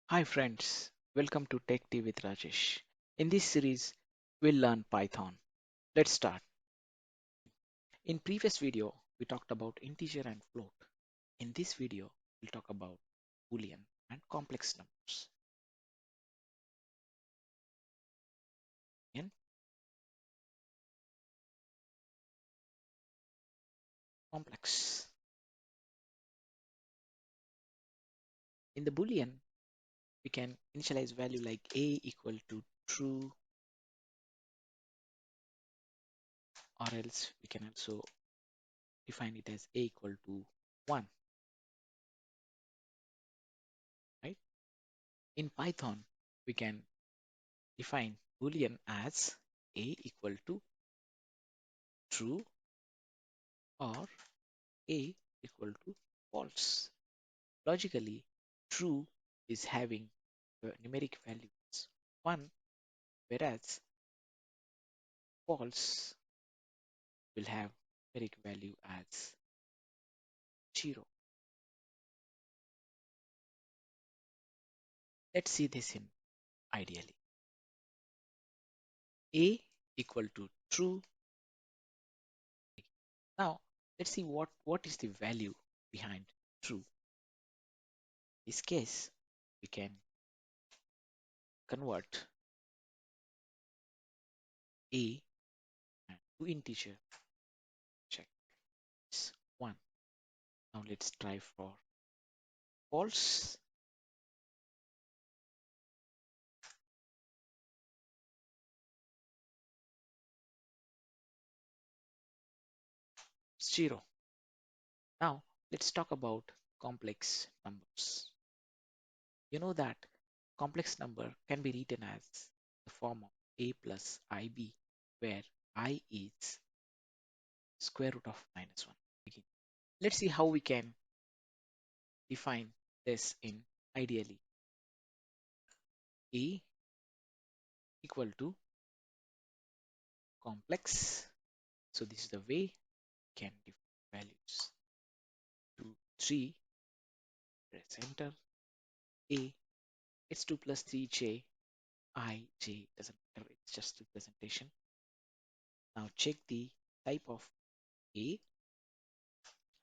Hi friends, welcome to Tech Tea with Rajesh. In this series, we'll learn Python. Let's start. In previous video, we talked about integer and float. In this video, we'll talk about Boolean and complex numbers. In complex. In the Boolean, we can initialize value like a equal to true, or else we can also define it as a equal to 1, right? In Python, we can define Boolean as a equal to true or a equal to false. Logically, true is having the numeric values 1, whereas false will have numeric value as 0. Let's see this in ideally. A equal to true. Now, let's see what is the value behind true. In this case, we can convert a to integer. Check this 1. Now let's try for false. 0. Now, let's talk about complex numbers. You know that complex number can be written as the form of a plus ib, where I is square root of -1. Again, let's see how we can define this in ideally. A equal to complex. So this is the way we can define values. 2, 3, press enter. A, it's 2 plus 3j. J doesn't matter, it's just representation. Now check the type of A,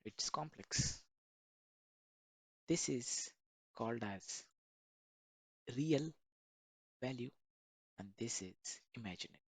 it's complex. This is called as real value and this is imaginary.